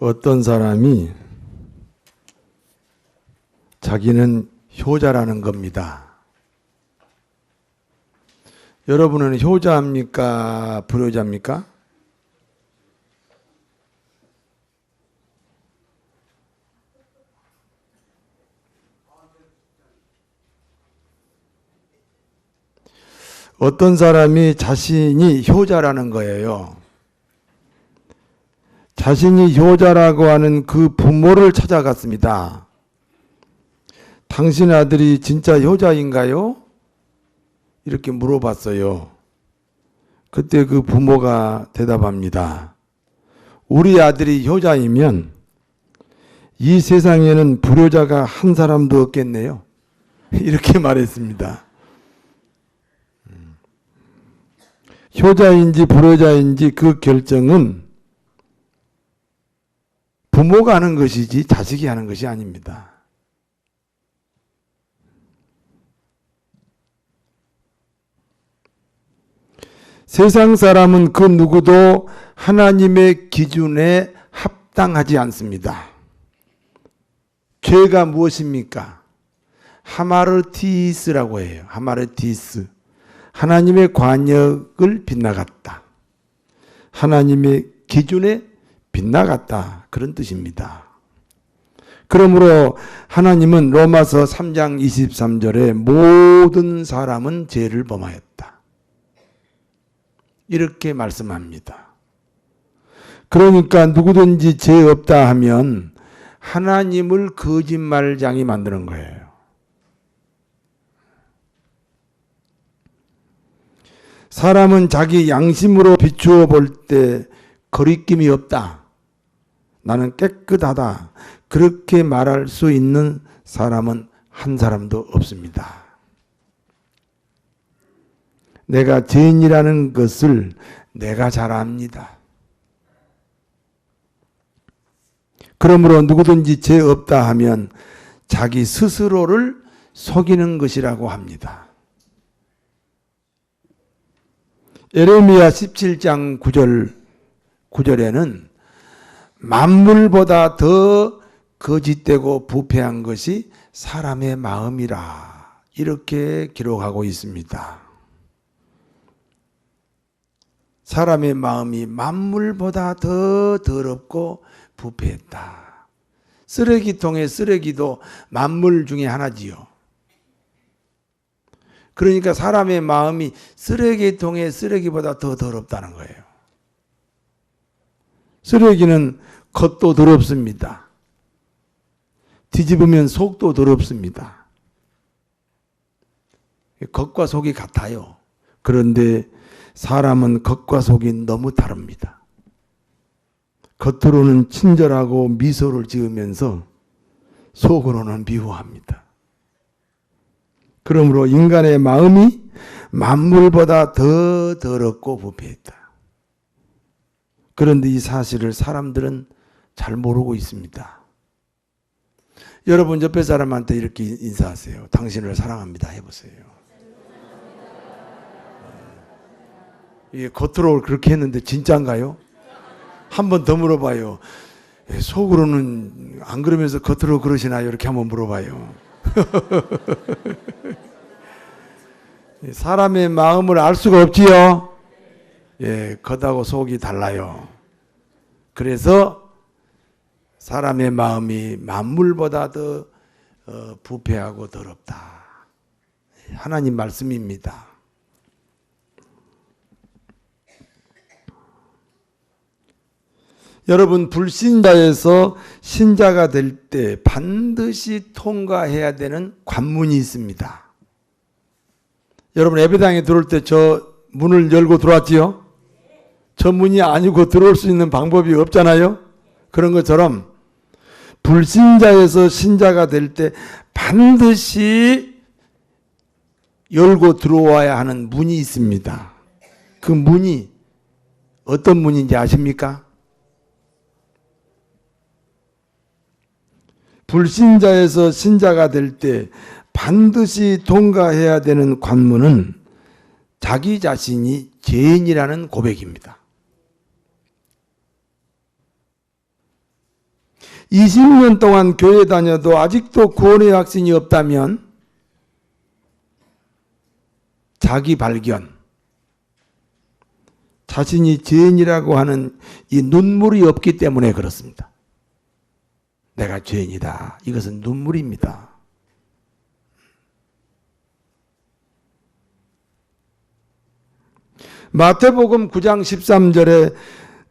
어떤 사람이 자기는 효자라는 겁니다. 여러분은 효자입니까? 불효자입니까? 어떤 사람이 자신이 효자라는 거예요. 자신이 효자라고 하는 그 부모를 찾아갔습니다. 당신 아들이 진짜 효자인가요? 이렇게 물어봤어요. 그때 그 부모가 대답합니다. 우리 아들이 효자이면 이 세상에는 불효자가 한 사람도 없겠네요. 이렇게 말했습니다. 효자인지 불효자인지 그 결정은 부모가 하는 것이지 자식이 하는 것이 아닙니다. 세상 사람은 그 누구도 하나님의 기준에 합당하지 않습니다. 죄가 무엇입니까? 하마르티스라고 해요. 하마르티스. 하나님의 관역을 빗나갔다. 하나님의 기준에 빗나갔다. 그런 뜻입니다. 그러므로 하나님은 로마서 3장 23절에 모든 사람은 죄를 범하였다. 이렇게 말씀합니다. 그러니까 누구든지 죄 없다 하면 하나님을 거짓말장이 만드는 거예요. 사람은 자기 양심으로 비추어 볼 때 거리낌이 없다. 나는 깨끗하다. 그렇게 말할 수 있는 사람은 한 사람도 없습니다. 내가 죄인이라는 것을 내가 잘 압니다. 그러므로 누구든지 죄 없다 하면 자기 스스로를 속이는 것이라고 합니다. 예레미야 17장 9절에는 만물보다 더 거짓되고 부패한 것이 사람의 마음이라 이렇게 기록하고 있습니다. 사람의 마음이 만물보다 더 더럽고 부패했다. 쓰레기통의 쓰레기도 만물 중에 하나지요. 그러니까 사람의 마음이 쓰레기통의 쓰레기보다 더 더럽다는 거예요. 쓰레기는 겉도 더럽습니다. 뒤집으면 속도 더럽습니다. 겉과 속이 같아요. 그런데 사람은 겉과 속이 너무 다릅니다. 겉으로는 친절하고 미소를 지으면서 속으로는 미워합니다. 그러므로 인간의 마음이 만물보다 더 더럽고 부패했다. 그런데 이 사실을 사람들은 잘 모르고 있습니다. 여러분 옆에 사람한테 이렇게 인사하세요. 당신을 사랑합니다. 해보세요. 이게 겉으로 그렇게 했는데 진짜인가요? 한 번 더 물어봐요. 속으로는 안 그러면서 겉으로 그러시나요? 이렇게 한번 물어봐요. 사람의 마음을 알 수가 없지요. 예, 겉하고 속이 달라요. 그래서 사람의 마음이 만물보다 더 부패하고 더럽다. 하나님 말씀입니다. 여러분, 불신자에서 신자가 될 때 반드시 통과해야 되는 관문이 있습니다. 여러분, 예배당에 들어올 때 저 문을 열고 들어왔지요? 저 문이 아니고 들어올 수 있는 방법이 없잖아요? 그런 것처럼 불신자에서 신자가 될 때 반드시 열고 들어와야 하는 문이 있습니다. 그 문이 어떤 문인지 아십니까? 불신자에서 신자가 될 때 반드시 통과해야 되는 관문은 자기 자신이 죄인이라는 고백입니다. 20년 동안 교회 다녀도 아직도 구원의 확신이 없다면 자기 발견, 자신이 죄인이라고 하는 이 눈물이 없기 때문에 그렇습니다. 내가 죄인이다. 이것은 눈물입니다. 마태복음 9장 13절에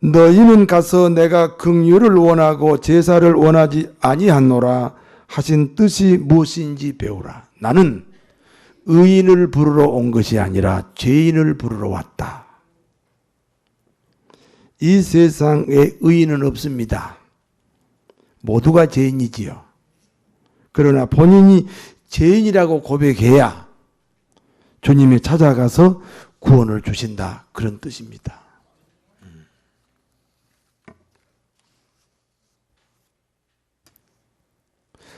너희는 가서 내가 긍휼을 원하고 제사를 원하지 아니하노라 하신 뜻이 무엇인지 배우라. 나는 의인을 부르러 온 것이 아니라 죄인을 부르러 왔다. 이 세상에 의인은 없습니다. 모두가 죄인이지요. 그러나 본인이 죄인이라고 고백해야 주님이 찾아가서 구원을 주신다. 그런 뜻입니다.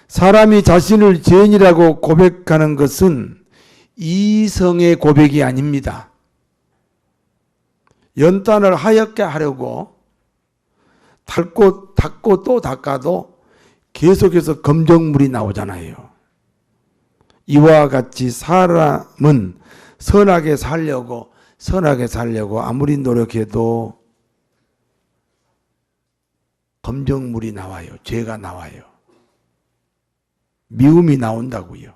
사람이 자신을 죄인이라고 고백하는 것은 이성의 고백이 아닙니다. 연탄을 하얗게 하려고 닦고 또 닦아도 계속해서 검정물이 나오잖아요. 이와 같이 사람은 선하게 살려고 아무리 노력해도 검정물이 나와요. 죄가 나와요. 미움이 나온다고요.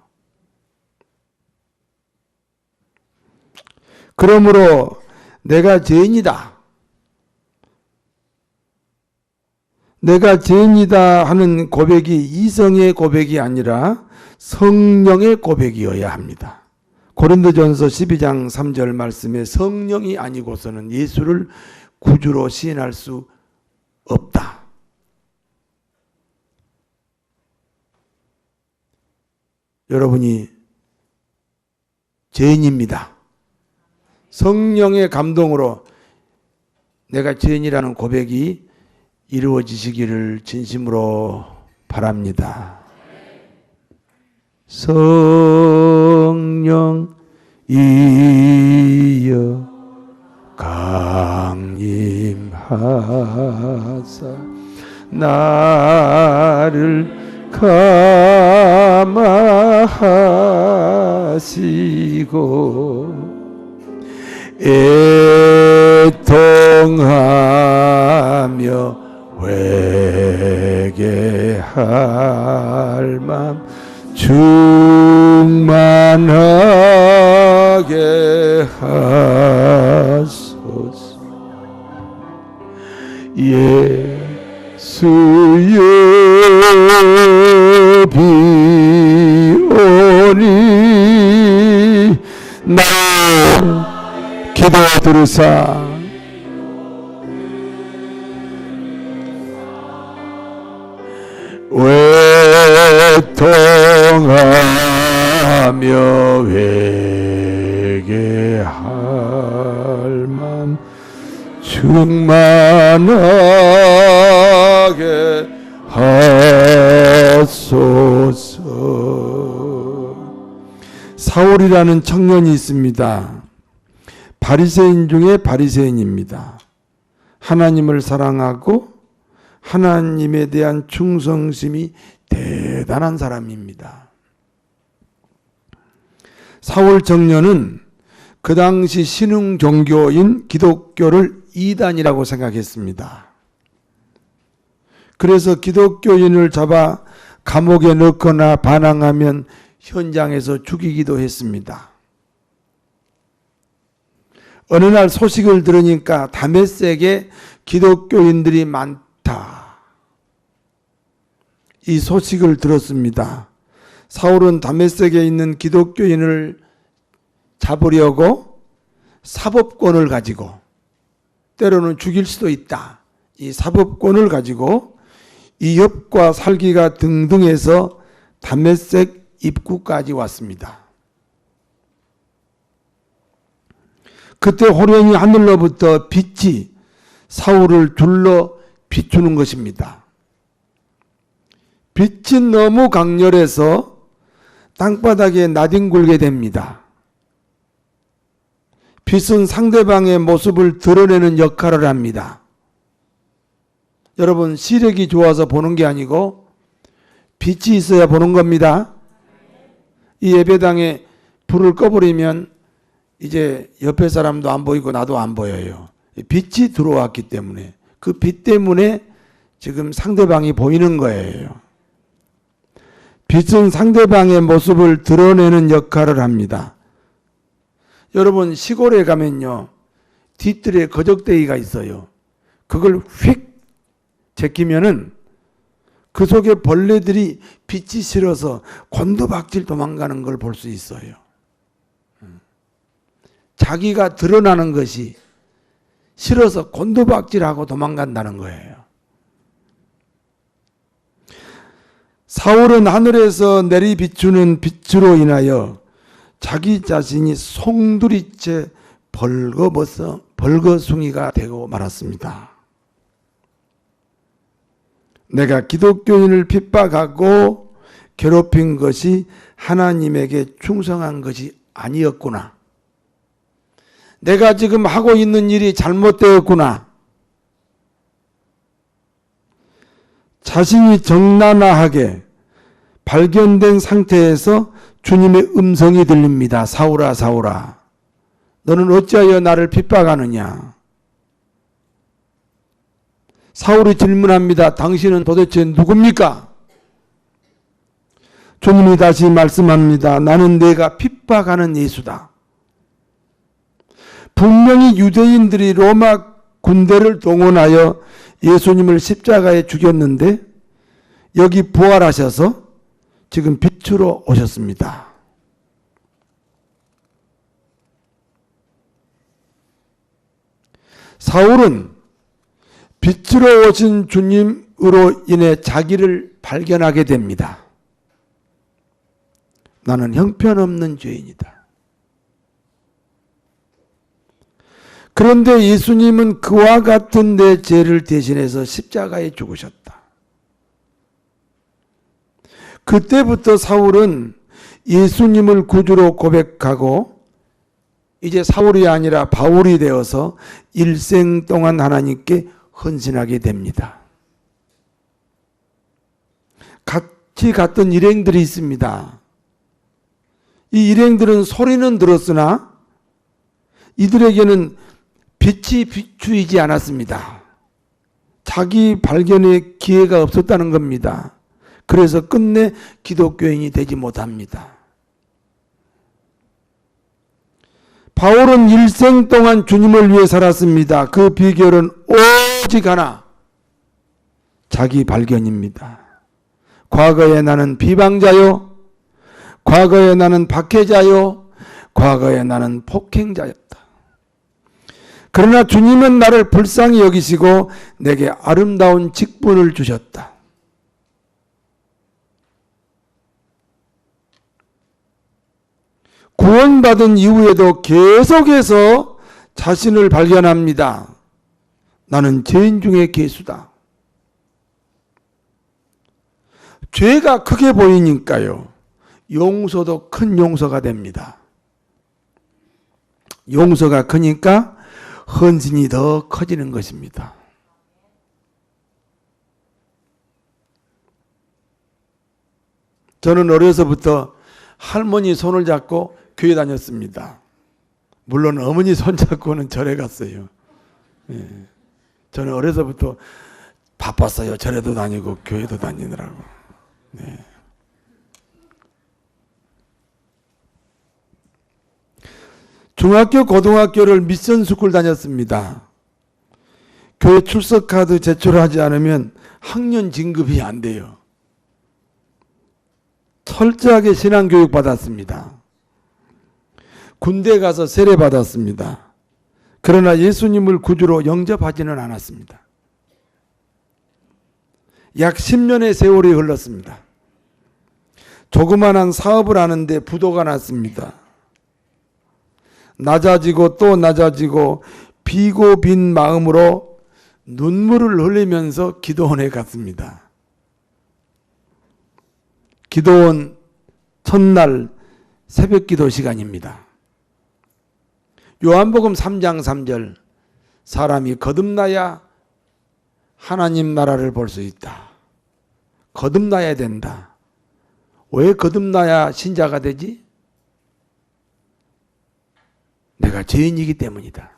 그러므로 내가 죄인이다. 내가 죄인이다 하는 고백이 이성의 고백이 아니라 성령의 고백이어야 합니다. 고린도전서 12장 3절 말씀에 성령이 아니고서는 예수를 구주로 시인할 수 없다. 여러분이 죄인입니다. 성령의 감동으로 내가 죄인이라는 고백이 이루어지시기를 진심으로 바랍니다. 성령이여 강림하사 나를 감화하시고 애통하며 회개할 맘 충만하게 하소서. 예수여 비오니 나 기도 들으사 외통하며 회개할 맘 충만하게 하소서. 사울이라는 청년이 있습니다. 바리새인 중에 바리새인입니다. 하나님을 사랑하고 하나님에 대한 충성심이 대단한 사람입니다. 사울 청년은 그 당시 신흥 종교인 기독교를 이단이라고 생각했습니다. 그래서 기독교인을 잡아 감옥에 넣거나 반항하면 현장에서 죽이기도 했습니다. 어느 날 소식을 들으니까 다메섹에 기독교인들이 많다. 이 소식을 들었습니다. 사울은 다메섹에 있는 기독교인을 잡으려고 사법권을 가지고, 때로는 죽일 수도 있다, 이 사법권을 가지고 이협과 살기가 등등해서 다메섹 입구까지 왔습니다. 그때 호련히 하늘로부터 빛이 사울을 둘러 비추는 것입니다. 빛이 너무 강렬해서 땅바닥에 나뒹굴게 됩니다. 빛은 상대방의 모습을 드러내는 역할을 합니다. 여러분, 시력이 좋아서 보는 게 아니고 빛이 있어야 보는 겁니다. 이 예배당에 불을 꺼버리면 이제 옆에 사람도 안 보이고 나도 안 보여요. 빛이 들어왔기 때문에, 그 빛 때문에 지금 상대방이 보이는 거예요. 빛은 상대방의 모습을 드러내는 역할을 합니다. 여러분, 시골에 가면요, 뒤뜰에 거적대기가 있어요. 그걸 휙 제끼면은 그 속에 벌레들이 빛이 싫어서 곤두박질 도망가는 걸 볼 수 있어요. 자기가 드러나는 것이 싫어서 곤두박질하고 도망간다는 거예요. 사울은 하늘에서 내리 비추는 빛으로 인하여 자기 자신이 송두리째 벌거숭이가 되고 말았습니다. 내가 기독교인을 핍박하고 괴롭힌 것이 하나님에게 충성한 것이 아니었구나. 내가 지금 하고 있는 일이 잘못되었구나. 자신이 정난화하게 발견된 상태에서 주님의 음성이 들립니다. 사울아, 사울아, 너는 어찌하여 나를 핍박하느냐? 사울이 질문합니다. 당신은 도대체 누굽니까? 주님이 다시 말씀합니다. 나는 내가 핍박하는 예수다. 분명히 유대인들이 로마 군대를 동원하여 예수님을 십자가에 죽였는데 여기 부활하셔서 지금 빛으로 오셨습니다. 사울은 빛으로 오신 주님으로 인해 자기를 발견하게 됩니다. 나는 형편없는 죄인이다. 그런데 예수님은 그와 같은 내 죄를 대신해서 십자가에 죽으셨다. 그때부터 사울은 예수님을 구주로 고백하고 이제 사울이 아니라 바울이 되어서 일생 동안 하나님께 헌신하게 됩니다. 같이 갔던 일행들이 있습니다. 이 일행들은 소리는 들었으나 이들에게는 빛이 비추이지 않았습니다. 자기 발견의 기회가 없었다는 겁니다. 그래서 끝내 기독교인이 되지 못합니다. 바울은 일생 동안 주님을 위해 살았습니다. 그 비결은 오직 하나, 자기 발견입니다. 과거에 나는 비방자요, 과거에 나는 박해자요, 과거에 나는 폭행자였다. 그러나 주님은 나를 불쌍히 여기시고 내게 아름다운 직분을 주셨다. 구원받은 이후에도 계속해서 자신을 발견합니다. 나는 죄인 중에 괴수다. 죄가 크게 보이니까요, 용서도 큰 용서가 됩니다. 용서가 크니까 헌신이 더 커지는 것입니다. 저는 어려서부터 할머니 손을 잡고 교회 다녔습니다. 물론 어머니 손 잡고는 절에 갔어요. 예. 저는 어려서부터 바빴어요. 절에도 다니고 교회도 다니느라고. 네. 중학교, 고등학교를 미션 스쿨 다녔습니다. 교회 출석 카드 제출하지 않으면 학년 진급이 안 돼요. 철저하게 신앙교육 받았습니다. 군대 가서 세례 받았습니다. 그러나 예수님을 구주로 영접하지는 않았습니다. 약 10년의 세월이 흘렀습니다. 조그만한 사업을 하는데 부도가 났습니다. 낮아지고 또 낮아지고 비고 빈 마음으로 눈물을 흘리면서 기도원에 갔습니다. 기도원 첫날 새벽기도 시간입니다. 요한복음 3장 3절, 사람이 거듭나야 하나님 나라를 볼 수 있다. 거듭나야 된다. 왜 거듭나야 신자가 되지? 내가 죄인이기 때문이다.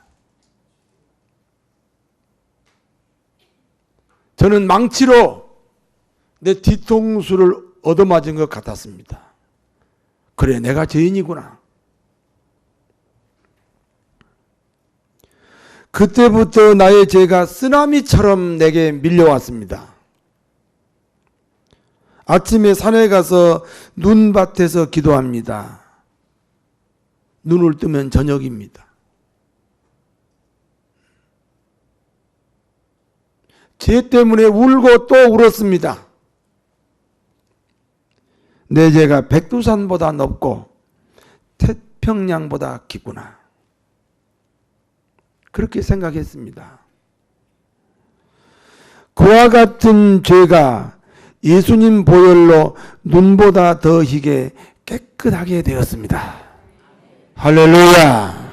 저는 망치로 내 뒤통수를 얻어맞은 것 같았습니다. 그래, 내가 죄인이구나. 그때부터 나의 죄가 쓰나미처럼 내게 밀려왔습니다. 아침에 산에 가서 눈밭에서 기도합니다. 눈을 뜨면 저녁입니다. 죄 때문에 울고 또 울었습니다. 내 죄가 백두산보다 높고 태평양보다 깊구나. 그렇게 생각했습니다. 그와 같은 죄가 예수님 보혈로 눈보다 더 희게 깨끗하게 되었습니다. 할렐루야.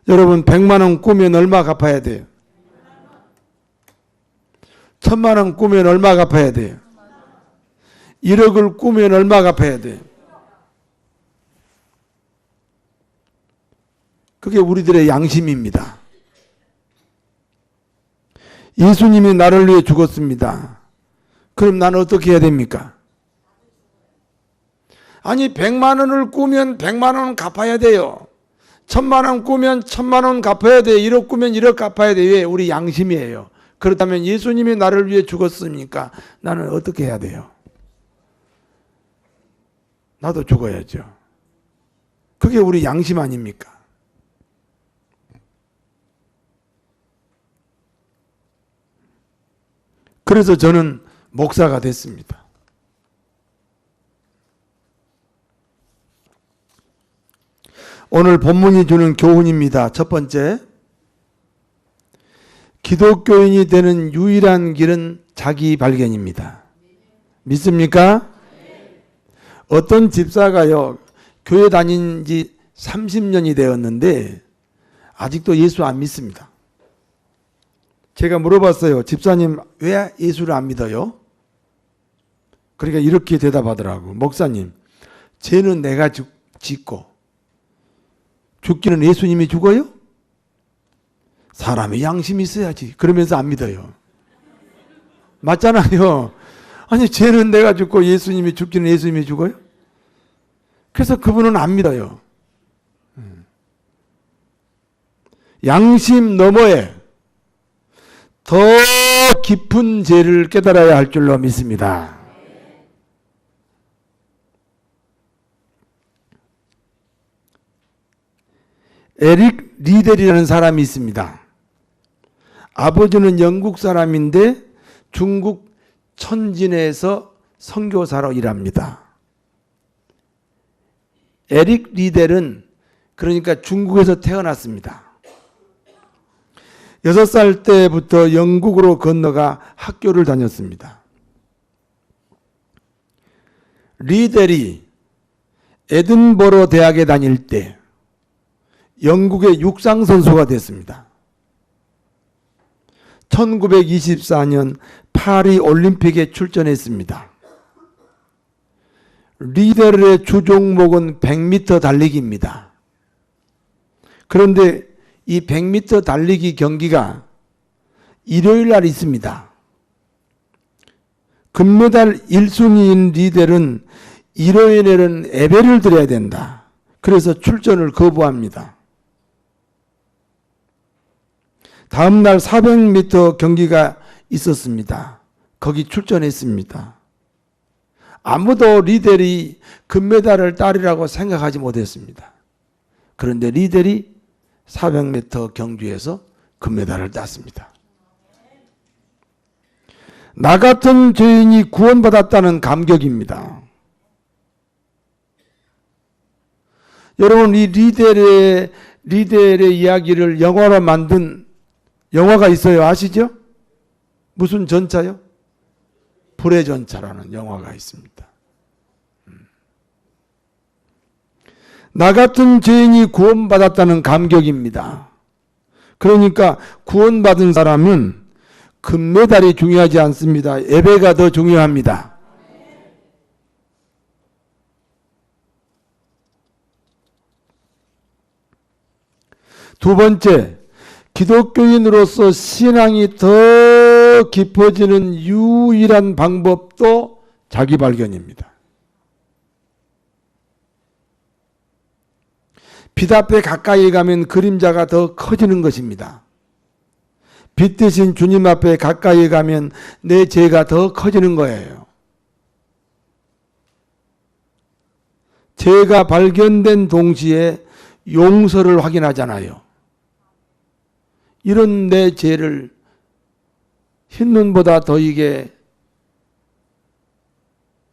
여러분, 100만 원 꾸면 얼마 갚아야 돼요? 1000만 원 꾸면 얼마 갚아야 돼요? 1억을 꾸면 얼마 갚아야 돼요? 그게 우리들의 양심입니다. 예수님이 나를 위해 죽었습니다. 그럼 나는 어떻게 해야 됩니까? 아니, 100만 원을 꾸면 100만 원 갚아야 돼요. 1000만 원 꾸면 1000만 원 갚아야 돼요. 1억 꾸면 1억 갚아야 돼요. 왜? 우리 양심이에요. 그렇다면 예수님이 나를 위해 죽었으니까 나는 어떻게 해야 돼요? 나도 죽어야죠. 그게 우리 양심 아닙니까? 그래서 저는 목사가 됐습니다. 오늘 본문이 주는 교훈입니다. 첫 번째, 기독교인이 되는 유일한 길은 자기 발견입니다. 믿습니까? 어떤 집사가요, 교회 다닌 지 30년이 되었는데 아직도 예수 안 믿습니다. 제가 물어봤어요. 집사님, 왜 예수를 안 믿어요? 그러니까 이렇게 대답하더라고. 목사님, 죄는 내가 짓고 죽기는 예수님이 죽어요? 사람의 양심이 있어야지. 그러면서 안 믿어요. 맞잖아요. 아니, 죄는 내가 죽고 예수님이 죽기는 예수님이 죽어요? 그래서 그분은 안 믿어요. 양심 너머에 더 깊은 죄를 깨달아야 할 줄로 믿습니다. 에릭 리델이라는 사람이 있습니다. 아버지는 영국 사람인데 중국 천진에서 선교사로 일합니다. 에릭 리델은 그러니까 중국에서 태어났습니다. 6살 때부터 영국으로 건너가 학교를 다녔습니다. 리델이 에든버러 대학에 다닐 때 영국의 육상선수가 됐습니다. 1924년 파리 올림픽에 출전했습니다. 리델의 주종목은 100m 달리기입니다. 그런데 이 100m 달리기 경기가 일요일 날 있습니다. 금메달 1순위인 리델은 일요일에는 예배를 드려야 된다. 그래서 출전을 거부합니다. 다음 날 400m 경기가 있었습니다. 거기 출전했습니다. 아무도 리델이 금메달을 따리라고 생각하지 못했습니다. 그런데 리델이 400m 경주에서 금메달을 땄습니다. 나 같은 죄인이 구원받았다는 감격입니다. 여러분, 이 리델의 이야기를 영화로 만든 영화가 있어요. 아시죠? 무슨 전차요? 불의 전차라는 영화가 있습니다. 나 같은 죄인이 구원받았다는 감격입니다. 그러니까 구원받은 사람은 금메달이 중요하지 않습니다. 예배가 더 중요합니다. 두 번째, 기독교인으로서 신앙이 더 깊어지는 유일한 방법도 자기 발견입니다. 빛 앞에 가까이 가면 그림자가 더 커지는 것입니다. 빛 대신 주님 앞에 가까이 가면 내 죄가 더 커지는 거예요. 죄가 발견된 동시에 용서를 확인하잖아요. 이런 내 죄를 흰눈보다 더 희게,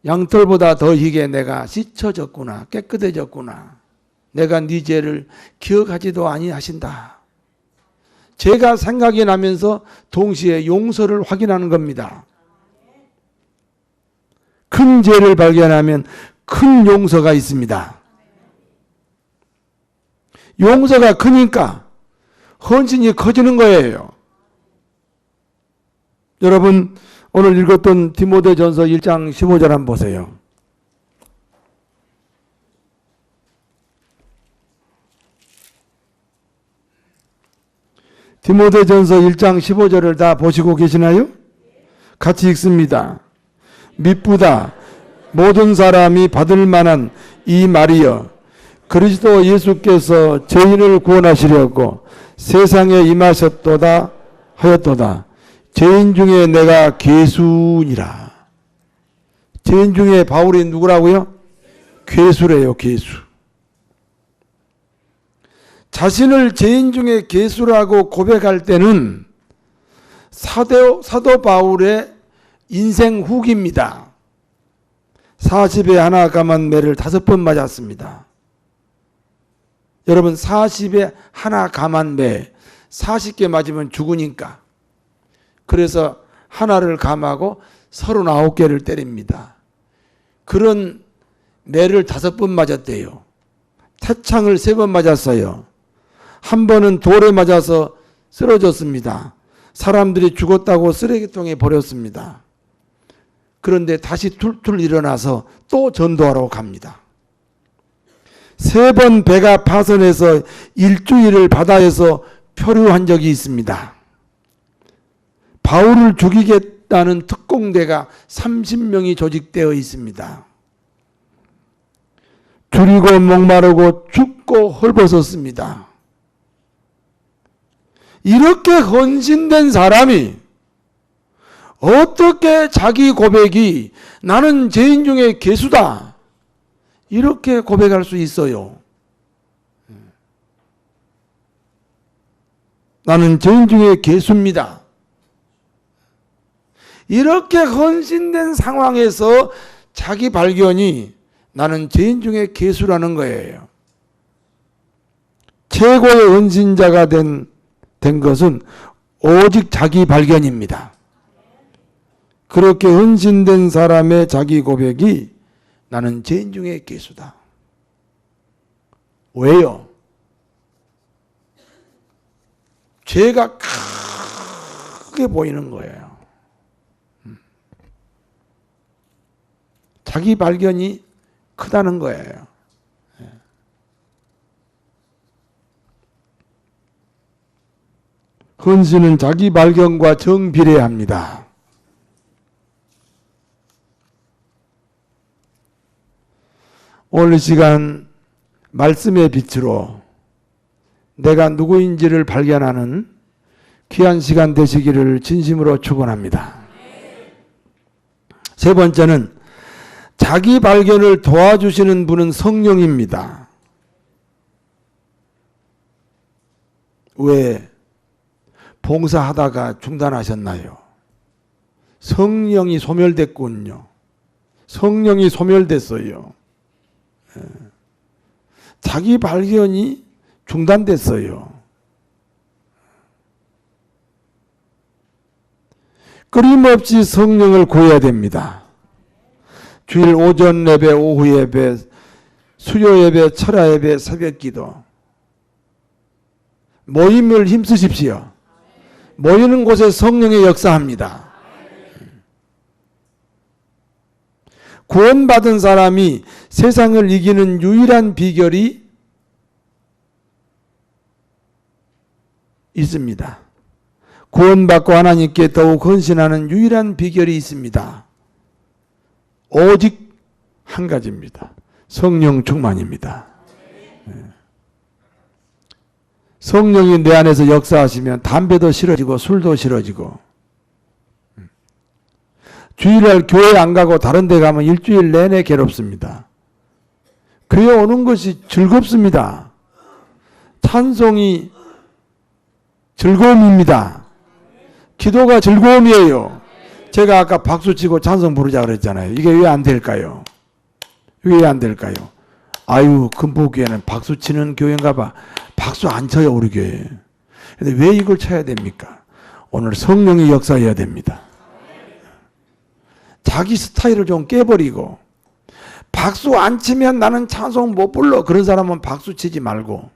양털보다 더 희게 내가 씻혀졌구나, 깨끗해졌구나. 내가 네 죄를 기억하지도 아니하신다. 죄가 생각이 나면서 동시에 용서를 확인하는 겁니다. 큰 죄를 발견하면 큰 용서가 있습니다. 용서가 크니까 헌신이 커지는 거예요. 여러분, 오늘 읽었던 디모데전서 1장 15절 한번 보세요. 디모데전서 1장 15절을 다 보시고 계시나요? 같이 읽습니다. 미쁘다 모든 사람이 받을 만한 이 말이여, 그리스도 예수께서 죄인을 구원하시려고 세상에 임하셨도다 하였도다. 죄인 중에 내가 괴수니라. 죄인 중에 바울이 누구라고요? 괴수래요, 괴수. 자신을 죄인 중에 괴수라고 고백할 때는 사도 바울의 인생 후기입니다. 40에 하나 감한 매를 5번 맞았습니다. 여러분, 40에 하나 감한 매, 40개 맞으면 죽으니까. 그래서 하나를 감하고 39개를 때립니다. 그런 매를 5번 맞았대요. 태창을 3번 맞았어요. 한 번은 돌에 맞아서 쓰러졌습니다. 사람들이 죽었다고 쓰레기통에 버렸습니다. 그런데 다시 툴툴 일어나서 또 전도하러 갑니다. 3번 배가 파손해서 일주일을 바다에서 표류한 적이 있습니다. 바울을 죽이겠다는 특공대가 30명이 조직되어 있습니다. 줄이고 목마르고 춥고 헐벗었습니다. 이렇게 헌신된 사람이 어떻게 자기 고백이 나는 죄인 중에 괴수다 이렇게 고백할 수 있어요? 나는 죄인 중에 괴수입니다. 이렇게 헌신된 상황에서 자기 발견이 나는 죄인 중에 괴수라는 거예요. 최고의 헌신자가 된 것은 오직 자기 발견입니다. 그렇게 헌신된 사람의 자기 고백이 나는 죄인 중에 괴수다. 왜요? 죄가 크게 보이는 거예요. 자기 발견이 크다는 거예요. 헌신은 자기 발견과 정비례합니다. 오늘 시간 말씀의 빛으로 내가 누구인지를 발견하는 귀한 시간 되시기를 진심으로 축원합니다. 세 번째는 자기 발견을 도와주시는 분은 성령입니다. 왜 봉사하다가 중단하셨나요? 성령이 소멸됐군요. 성령이 소멸됐어요. 자기 발견이 중단됐어요. 끊임없이 성령을 구해야 됩니다. 주일 오전 예배, 오후 예배, 수요 예배, 철야 예배, 새벽 기도. 모임을 힘쓰십시오. 모이는 곳에 성령의 역사합니다. 구원받은 사람이 세상을 이기는 유일한 비결이 있습니다. 구원받고 하나님께 더욱 헌신하는 유일한 비결이 있습니다. 오직 한 가지입니다. 성령 충만입니다. 성령이 내 안에서 역사하시면 담배도 싫어지고 술도 싫어지고, 주일날 교회 안 가고 다른 데 가면 일주일 내내 괴롭습니다. 교회 오는 것이 즐겁습니다. 찬송이 즐거움입니다. 기도가 즐거움이에요. 제가 아까 박수치고 찬송 부르자 그랬잖아요. 이게 왜 안 될까요? 왜 안 될까요? 아유, 금보교회는 박수치는 교회인가 봐. 박수 안 쳐요, 우리 교회. 근데 왜 이걸 쳐야 됩니까? 오늘 성령이 역사해야 됩니다. 자기 스타일을 좀 깨버리고, 박수 안 치면 나는 찬송 못 불러. 그런 사람은 박수 치지 말고,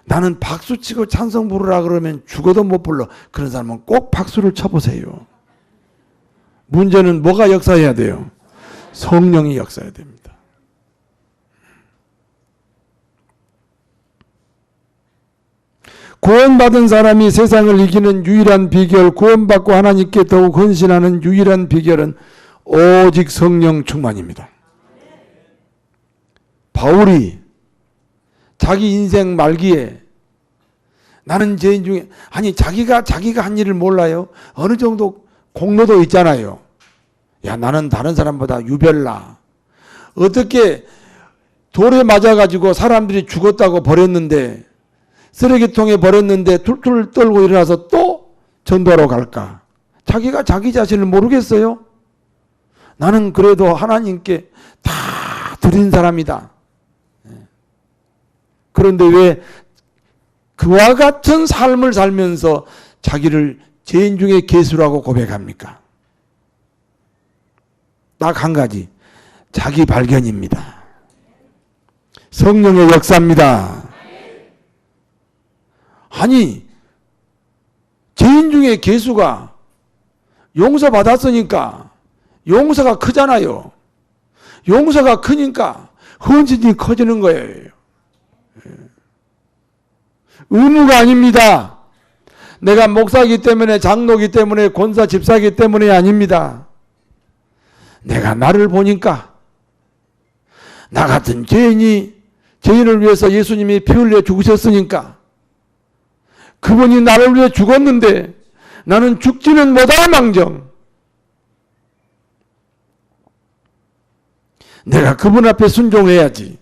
나는 박수 치고 찬송 부르라 그러면 죽어도 못 불러. 그런 사람은 꼭 박수를 쳐보세요. 문제는 뭐가 역사해야 돼요? 성령이 역사해야 됩니다. 구원받은 사람이 세상을 이기는 유일한 비결, 구원받고 하나님께 더욱 헌신하는 유일한 비결은 오직 성령 충만입니다. 바울이 자기 인생 말기에 나는 죄인 중에, 아니 자기가 한 일을 몰라요. 어느 정도 공로도 있잖아요. 야, 나는 다른 사람보다 유별나. 어떻게 돌에 맞아가지고 사람들이 죽었다고 버렸는데, 쓰레기통에 버렸는데 툴툴 떨고 일어나서 또 전도하러 갈까? 자기가 자기 자신을 모르겠어요? 나는 그래도 하나님께 다 드린 사람이다. 그런데 왜 그와 같은 삶을 살면서 자기를 죄인 중에 괴수라고 고백합니까? 딱 한 가지, 자기 발견입니다. 성령의 역사입니다. 아니, 죄인 중에 괴수가 용서받았으니까 용서가 크잖아요. 용서가 크니까 헌신이 커지는 거예요. 의무가 아닙니다. 내가 목사이기 때문에, 장로이기 때문에, 권사 집사이기 때문에 아닙니다. 내가 나를 보니까 나 같은 죄인을 위해서 예수님이 피 흘려 죽으셨으니까, 그분이 나를 위해 죽었는데 나는 죽지는 못할 망정 내가 그분 앞에 순종해야지.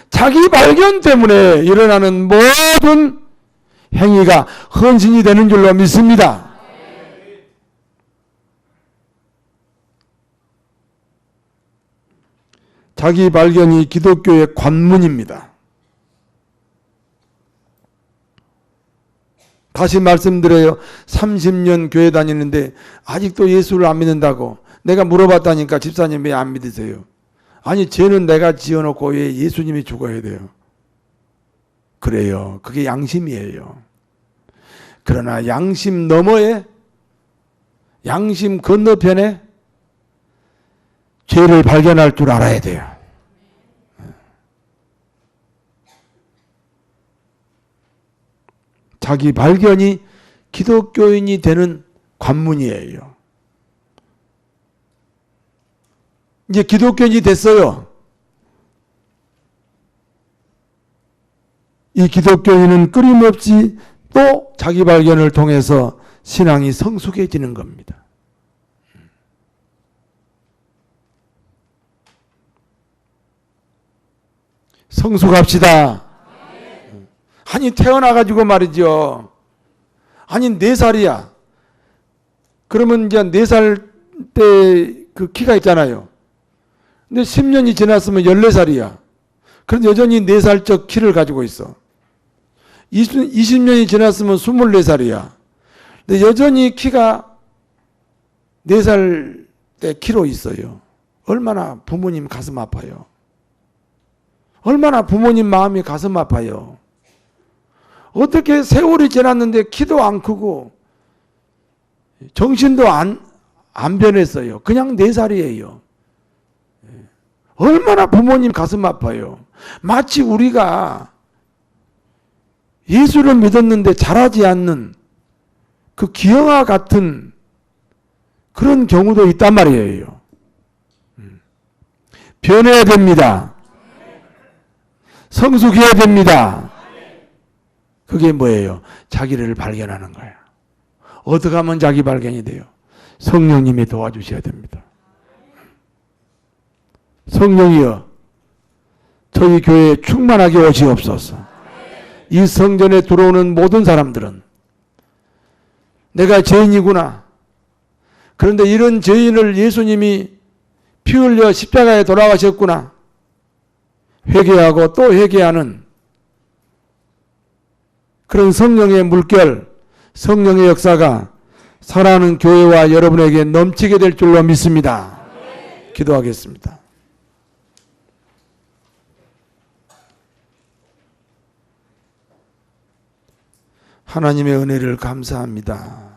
자기 발견 때문에 일어나는 모든 행위가 헌신이 되는 줄로 믿습니다. 자기 발견이 기독교의 관문입니다. 다시 말씀드려요. 30년 교회 다니는데 아직도 예수를 안 믿는다고. 내가 물어봤다니까, 집사님 왜 안 믿으세요? 아니, 죄는 내가 지어놓고 왜 예수님이 죽어야 돼요? 그래요. 그게 양심이에요. 그러나 양심 너머에, 양심 건너편에 죄를 발견할 줄 알아야 돼요. 자기 발견이 기독교인이 되는 관문이에요. 이제 기독교인이 됐어요. 이 기독교인은 끊임없이 또 자기 발견을 통해서 신앙이 성숙해지는 겁니다. 성숙합시다. 아니, 태어나가지고 말이죠. 아니, 4살이야. 그러면 이제 4살 때 그 키가 있잖아요. 근데 10년이 지났으면 14살이야. 그런데 여전히 4살적 키를 가지고 있어. 20년이 지났으면 24살이야. 근데 여전히 키가 4살 때 키로 있어요. 얼마나 부모님 가슴 아파요. 얼마나 부모님 마음이 가슴 아파요. 어떻게 세월이 지났는데 키도 안 크고 정신도 안 변했어요. 그냥 4살이에요. 얼마나 부모님 가슴 아파요. 마치 우리가 예수를 믿었는데 자라지 않는 그 기형아 같은 그런 경우도 있단 말이에요. 변해야 됩니다. 성숙해야 됩니다. 그게 뭐예요? 자기를 발견하는 거예요. 어떻게 하면 자기 발견이 돼요? 성령님이 도와주셔야 됩니다. 성령이여, 저희 교회에 충만하게 오시옵소서. 이 성전에 들어오는 모든 사람들은 내가 죄인이구나. 그런데 이런 죄인을 예수님이 피 흘려 십자가에 돌아가셨구나. 회개하고 또 회개하는 그런 성령의 물결, 성령의 역사가 사랑하는 교회와 여러분에게 넘치게 될 줄로 믿습니다. 기도하겠습니다. 하나님의 은혜를 감사합니다.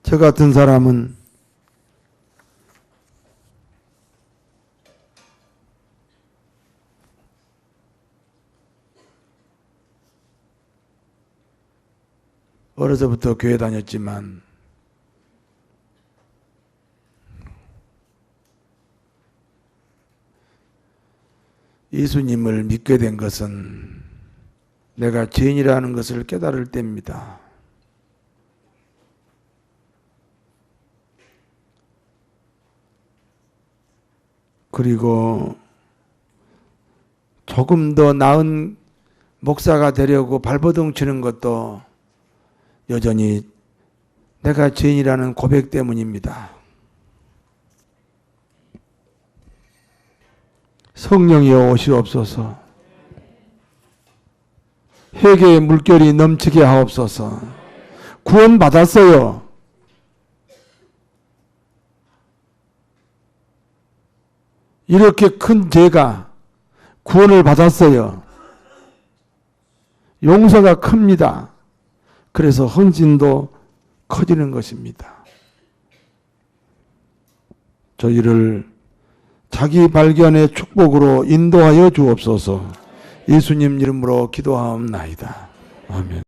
저 같은 사람은 어려서부터 교회 다녔지만 예수님을 믿게 된 것은 내가 죄인이라는 것을 깨달을 때입니다. 그리고 조금 더 나은 목사가 되려고 발버둥 치는 것도 여전히 내가 죄인이라는 고백 때문입니다. 성령이여 오시옵소서. 회개의 물결이 넘치게 하옵소서. 구원 받았어요. 이렇게 큰 죄가 구원을 받았어요. 용서가 큽니다. 그래서 헌신도 커지는 것입니다. 저희를 자기 발견의 축복으로 인도하여 주옵소서. 예수님 이름으로 기도하옵나이다. 아멘.